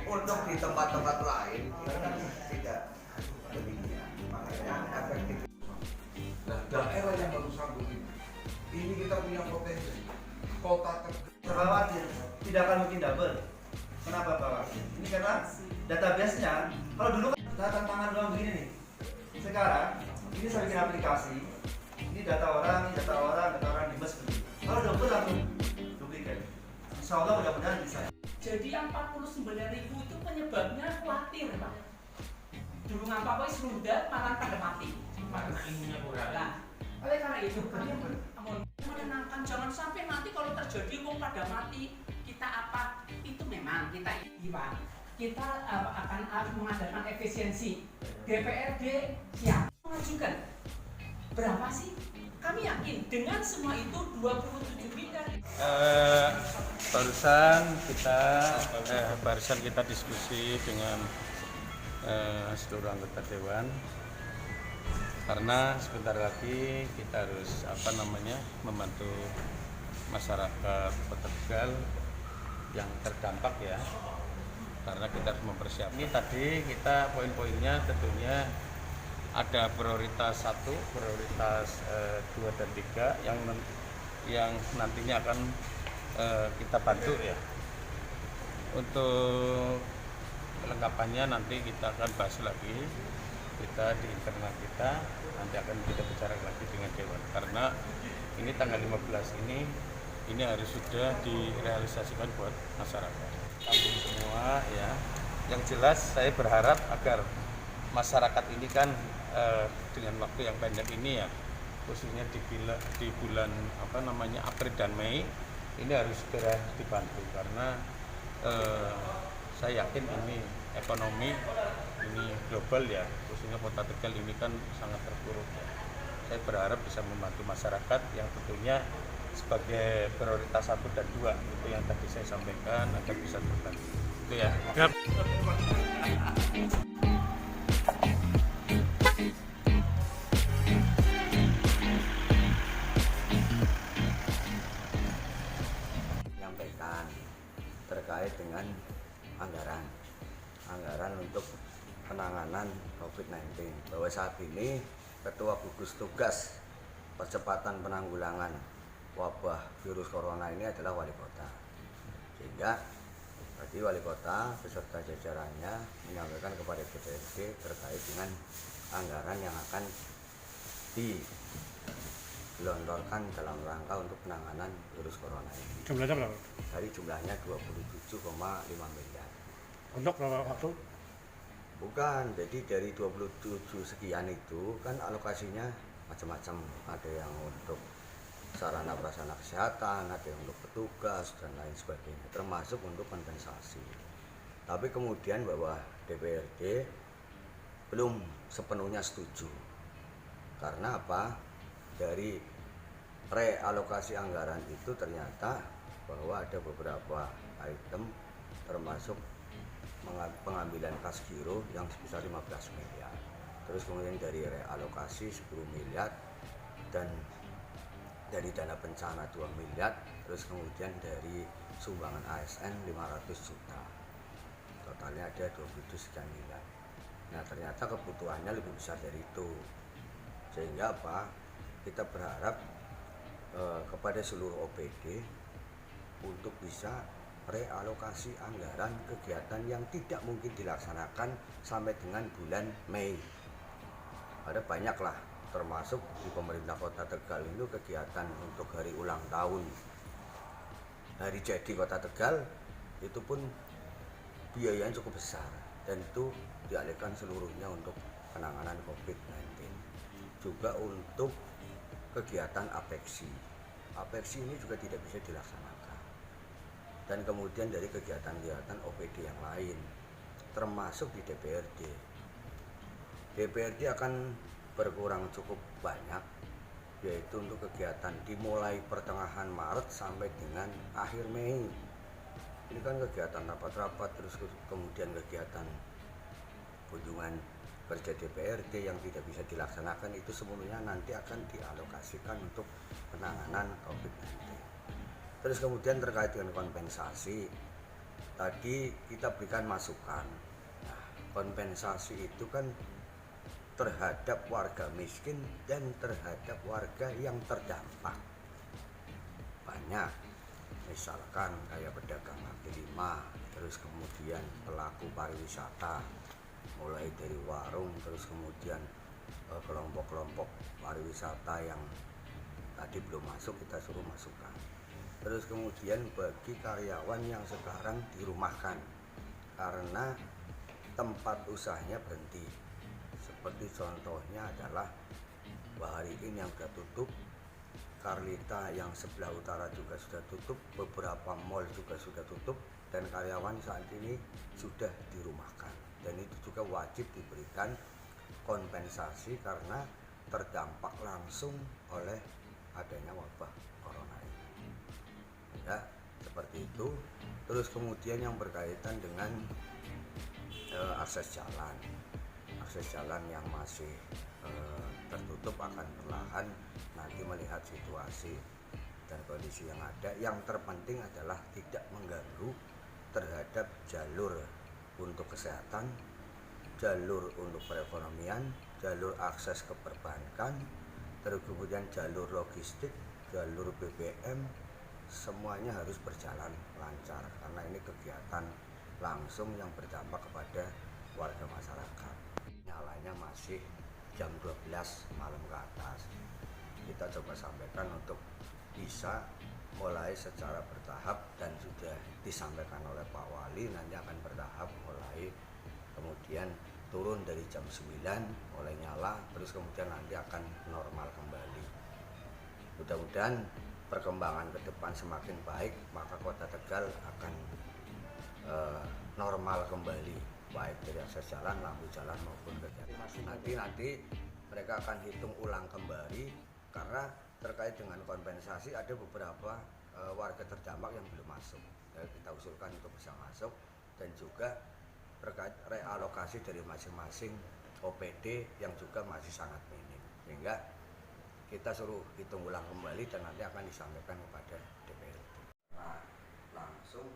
Untuk di tempat-tempat lain itu kan tidak demikian. Makanya efektif. Nah, daerah yang baru sambung ini kita punya potensi. Kota Khawatir tidak akan mungkin double. Kenapa Pak Wakil? Ini karena database-nya, kalau dulu kan data tangan doang begini nih. Sekarang ini saya bikin aplikasi. Ini data orang di bus begini. Kalau double langsung duplikat. Insya Allah mudah-mudahan bisa. Jadi yang 49.000 itu penyebabnya khawatir Pak. Dulu ngapa kok sudah malah pada mati. Ilmunya kurang. Nah, oleh karena itu kami menenangkan, jangan sampai nanti kalau terjadi wong pada mati kita apa, itu memang kita iwan. Kita akan mengadakan efisiensi. DPRD siap mengajukan berapa sih? Kami yakin dengan semua itu 27 miliar. Barusan kita diskusi dengan seluruh anggota dewan, karena sebentar lagi kita harus membantu masyarakat Kota Tegal yang terdampak ya, karena kita harus mempersiapkan. Ini tadi kita poin-poinnya tentunya ada prioritas 1, prioritas 2 dan 3 yang nantinya akan kita bantu ya. Untuk kelengkapannya nanti kita akan bahas lagi, kita di internal kita nanti akan kita bicara lagi dengan dewan, karena ini tanggal 15 ini harus sudah direalisasikan buat masyarakat kampung semua ya. Yang jelas saya berharap agar masyarakat ini kan dengan waktu yang pendek ini ya, khususnya di bulan April dan Mei ini harus segera dibantu, karena saya yakin ini ekonomi ini global ya, khususnya Kota Tegal ini kan sangat terpuruk ya. Saya berharap bisa membantu masyarakat yang tentunya sebagai prioritas 1 dan 2 itu yang tadi saya sampaikan agar bisa terbantu. Itu ya. Yep. Menyampaikan terkait dengan anggaran untuk penanganan COVID-19, bahwa saat ini Ketua Gugus Tugas Percepatan Penanggulangan Wabah Virus Corona ini adalah Wali Kota, sehingga tadi Wali Kota beserta jajarannya menyampaikan kepada DPRD terkait dengan anggaran yang akan digelontorkan dalam rangka untuk penanganan virus corona ini. Jumlahnya berapa? Dari jumlahnya 27,5 miliar. Untuk berapa waktu? Bukan, jadi dari 27 sekian itu kan alokasinya macam-macam. Ada yang untuk sarana prasarana kesehatan, ada yang untuk petugas dan lain sebagainya, termasuk untuk kompensasi. Tapi kemudian bahwa DPRD belum sepenuhnya setuju. Karena apa? Dari realokasi anggaran itu ternyata bahwa ada beberapa item termasuk pengambilan kas giro yang sebesar 15 miliar. Terus kemudian dari realokasi 10 miliar dan dari dana bencana 2 miliar, terus kemudian dari sumbangan ASN 500 juta. Totalnya ada 27 sekian miliar. Nah, ternyata kebutuhannya lebih besar dari itu. Sehingga apa? Kita berharap kepada seluruh OPD untuk bisa realokasi anggaran kegiatan yang tidak mungkin dilaksanakan sampai dengan bulan Mei. Ada banyaklah, termasuk di pemerintah Kota Tegal itu kegiatan untuk hari ulang tahun, hari jadi Kota Tegal, itu pun biayanya cukup besar dan itu dialihkan seluruhnya untuk penanganan COVID-19. Juga untuk kegiatan apeksi ini juga tidak bisa dilaksanakan. Dan kemudian dari kegiatan-kegiatan OPD yang lain, termasuk di DPRD. DPRD akan berkurang cukup banyak, yaitu untuk kegiatan dimulai pertengahan Maret sampai dengan akhir Mei. Ini kan kegiatan rapat-rapat, terus kemudian kegiatan kunjungan kerja DPRD yang tidak bisa dilaksanakan, itu semuanya nanti akan dialokasikan untuk penanganan COVID-19. Terus kemudian terkait dengan kompensasi, tadi kita berikan masukan. Nah, kompensasi itu kan terhadap warga miskin dan terhadap warga yang terdampak. Banyak, misalkan kayak pedagang kaki lima, terus kemudian pelaku pariwisata, mulai dari warung, terus kemudian kelompok-kelompok pariwisata yang tadi belum masuk kita suruh masukkan. Terus kemudian bagi karyawan yang sekarang dirumahkan karena tempat usahanya berhenti. Seperti contohnya adalah Bahariin yang sudah tutup, Karlita yang sebelah utara juga sudah tutup, beberapa mall juga sudah tutup, dan karyawan saat ini sudah dirumahkan. Dan itu juga wajib diberikan kompensasi karena terdampak langsung oleh adanya wabah corona ini. Ya, seperti itu. Terus kemudian yang berkaitan dengan akses jalan yang masih tertutup akan perlahan nanti melihat situasi dan kondisi yang ada. Yang terpenting adalah tidak mengganggu terhadap jalur untuk kesehatan, jalur untuk perekonomian, jalur akses ke perbankan, terus kemudian jalur logistik, jalur BBM, semuanya harus berjalan lancar karena ini kegiatan langsung yang berdampak kepada warga masyarakat. Nyalanya masih jam 12 malam ke atas. Kita coba sampaikan untuk bisa mulai secara bertahap dan sudah disampaikan oleh Pak Wali, nanti akan bertahap mulai kemudian turun dari jam 9 mulai nyala, terus kemudian nanti akan normal kembali. Mudah-mudahan perkembangan ke depan semakin baik, maka Kota Tegal akan normal kembali, baik dari akses jalan, lampu jalan maupun kegiatan. Nanti mereka akan hitung ulang kembali karena terkait dengan kompensasi ada beberapa warga terdampak yang belum masuk. Jadi kita usulkan untuk bisa masuk dan juga terkait realokasi dari masing-masing OPD yang juga masih sangat minim. Sehingga kita suruh hitung ulang kembali dan nanti akan disampaikan kepada DPRD. Nah, langsung